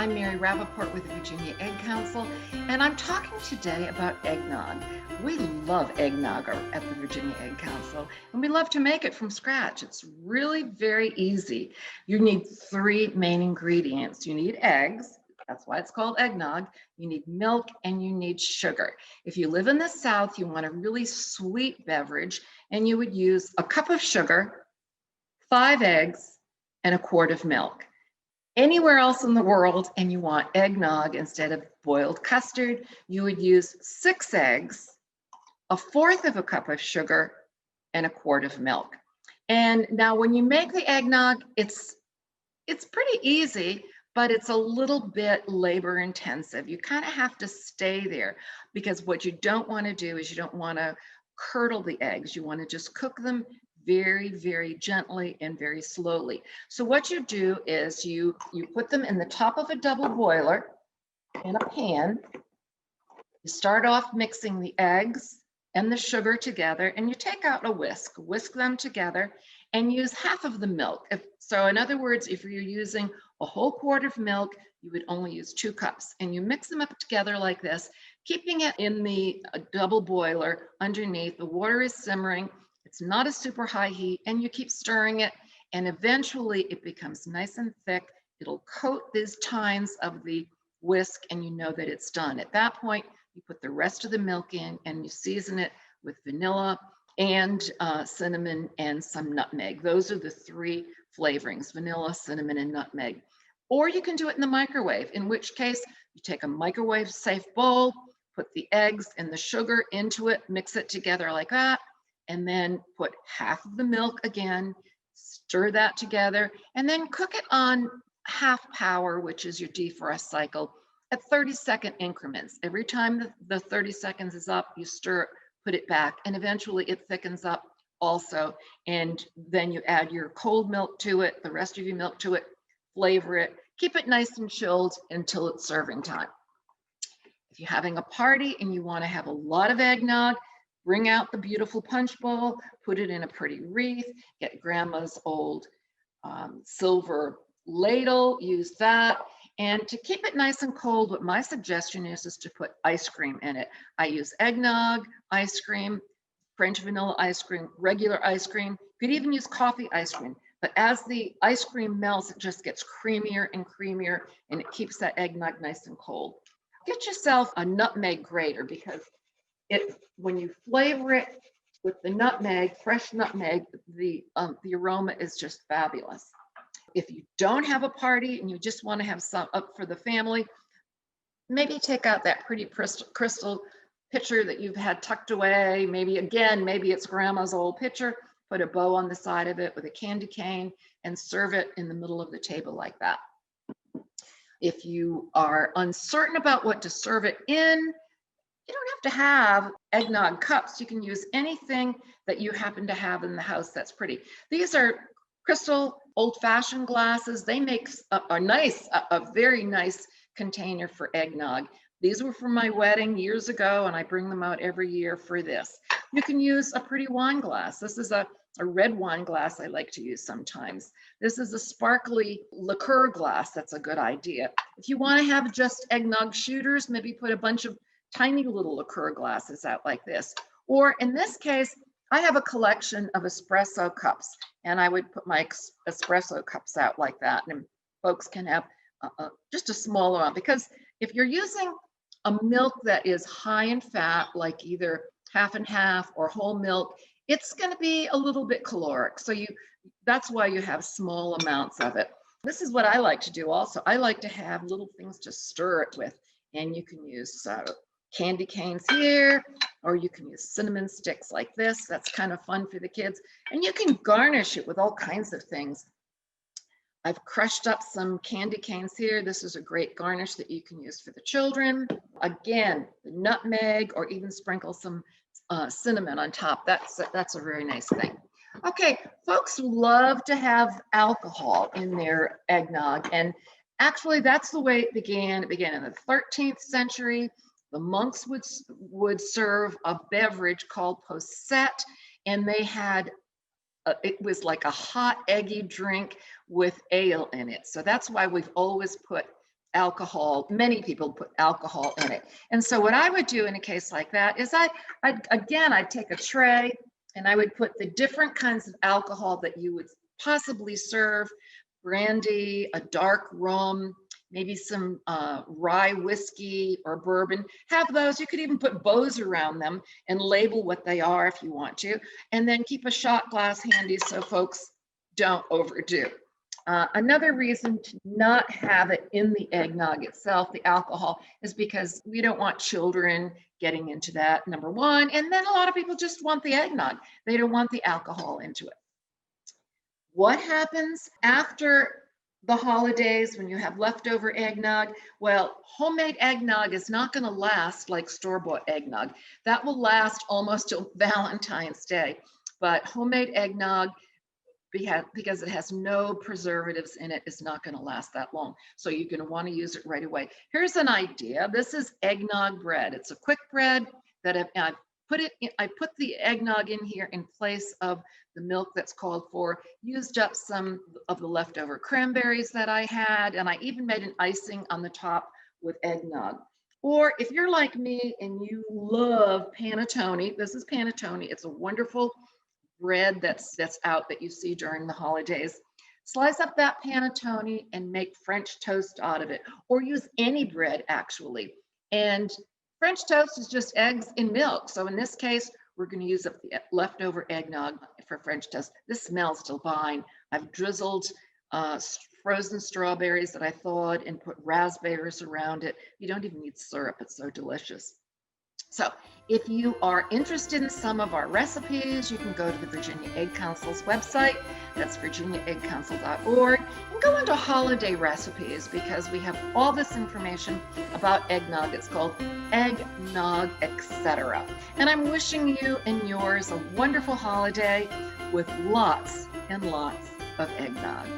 I'm Mary Rappaport with the Virginia Egg Council, and I'm talking today about eggnog. We love eggnog at the Virginia Egg Council, and we love to make it from scratch. It's really very easy. You need three main ingredients. You need eggs. That's why it's called eggnog. You need milk and you need sugar. If you live in the South, you want a really sweet beverage, and you would use a cup of sugar, 5 eggs, and a quart of milk. Anywhere else in the world, and you want eggnog instead of boiled custard, you would use 6 eggs, a fourth of a cup of sugar, and a quart of milk. And now when you make the eggnog, it's pretty easy, but it's a little bit labor intensive. You kind of have to stay there, because what you don't want to do is you don't want to curdle the eggs. You want to just cook them very, very gently and very slowly. So what you do is you put them in the top of a double boiler in a pan. You start off mixing the eggs and the sugar together, and you take out a whisk them together, and use half of the milk. So in other words, if you're using a whole quart of milk, you would only use 2 cups, and you mix them up together like this, keeping it in the double boiler underneath. The water is simmering. It's not a super high heat, and you keep stirring it, and eventually it becomes nice and thick. It'll coat these tines of the whisk, and you know that it's done. At that point, you put the rest of the milk in, and you season it with vanilla and cinnamon and some nutmeg. Those are the 3 flavorings: vanilla, cinnamon, and nutmeg. Or you can do it in the microwave, in which case you take a microwave-safe bowl, put the eggs and the sugar into it, mix it together like that, and then put half of the milk again, stir that together, and then cook it on half power, which is your defrost cycle, at 30-second increments. Every time the 30 seconds is up, you stir it, put it back, and eventually it thickens up also. And then you add your cold milk to it, the rest of your milk to it, flavor it, keep it nice and chilled until it's serving time. If you're having a party and you want to have a lot of eggnog, bring out the beautiful punch bowl, put it in a pretty wreath, get grandma's old silver ladle, use that. And to keep it nice and cold, what my suggestion is to put ice cream in it. I use eggnog, ice cream, French vanilla ice cream, regular ice cream. You could even use coffee ice cream. But as the ice cream melts, it just gets creamier and creamier, and it keeps that eggnog nice and cold. Get yourself a nutmeg grater, because when you flavor it with the nutmeg, fresh nutmeg, the aroma is just fabulous. If you don't have a party and you just want to have some up for the family, maybe take out that pretty crystal pitcher that you've had tucked away. Maybe it's grandma's old pitcher. Put a bow on the side of it with a candy cane and serve it in the middle of the table like that. If you are uncertain about what to serve it in, you don't have to have eggnog cups. You can use anything that you happen to have in the house that's pretty. These are crystal old-fashioned glasses. They make a very nice container for eggnog. These were from my wedding years ago, and I bring them out every year for this. You can use a pretty wine glass. This is a red wine glass I like to use sometimes. This is a sparkly liqueur glass. That's a good idea. If you want to have just eggnog shooters, maybe put a bunch of tiny little liqueur glasses out like this. Or in this case, I have a collection of espresso cups, and I would put my espresso cups out like that, and folks can have just a small amount, because if you're using a milk that is high in fat, like either half and half or whole milk, it's going to be a little bit caloric. So that's why you have small amounts of it. This is what I like to do also. I like to have little things to stir it with, and you can use candy canes here, or you can use cinnamon sticks like this. That's kind of fun for the kids. And you can garnish it with all kinds of things. I've crushed up some candy canes here. This is a great garnish that you can use for the children. Again, the nutmeg, or even sprinkle some cinnamon on top. That's a very nice thing. Okay, folks love to have alcohol in their eggnog, and actually that's the way it began. It began in the 13th century. The monks would serve a beverage called posset, and they had it was like a hot eggy drink with ale in it. So that's why we've always put alcohol. Many people put alcohol in it. And so what I would do in a case like that is I'd take a tray and I would put the different kinds of alcohol that you would possibly serve: brandy, a dark rum, maybe some rye whiskey or bourbon. Have those. You could even put bows around them and label what they are if you want to. And then keep a shot glass handy so folks don't overdo. Another reason to not have it in the eggnog itself, the alcohol, is because we don't want children getting into that, number one. And then a lot of people just want the eggnog. They don't want the alcohol into it. What happens after the holidays when you have leftover eggnog? Well, homemade eggnog is not going to last like store-bought eggnog. That will last almost till Valentine's Day. But homemade eggnog, because it has no preservatives in it, is not going to last that long. So you're going to want to use it right away. Here's an idea. This is eggnog bread. It's a quick bread that I put the eggnog in here in place of the milk that's called for, used up some of the leftover cranberries that I had, and I even made an icing on the top with eggnog. Or if you're like me and you love panettone, this is panettone. It's a wonderful bread that's out that you see during the holidays. Slice up that panettone and make French toast out of it, or use any bread actually. And French toast is just eggs in milk. So in this case, we're going to use up the leftover eggnog for French toast. This smells divine. I've drizzled frozen strawberries that I thawed and put raspberries around it. You don't even need syrup. It's so delicious. So if you are interested in some of our recipes, you can go to the Virginia Egg Council's website. That's virginiaeggcouncil.org, and go into holiday recipes, because we have all this information about eggnog. It's called Eggnog, etc. And I'm wishing you and yours a wonderful holiday with lots and lots of eggnog.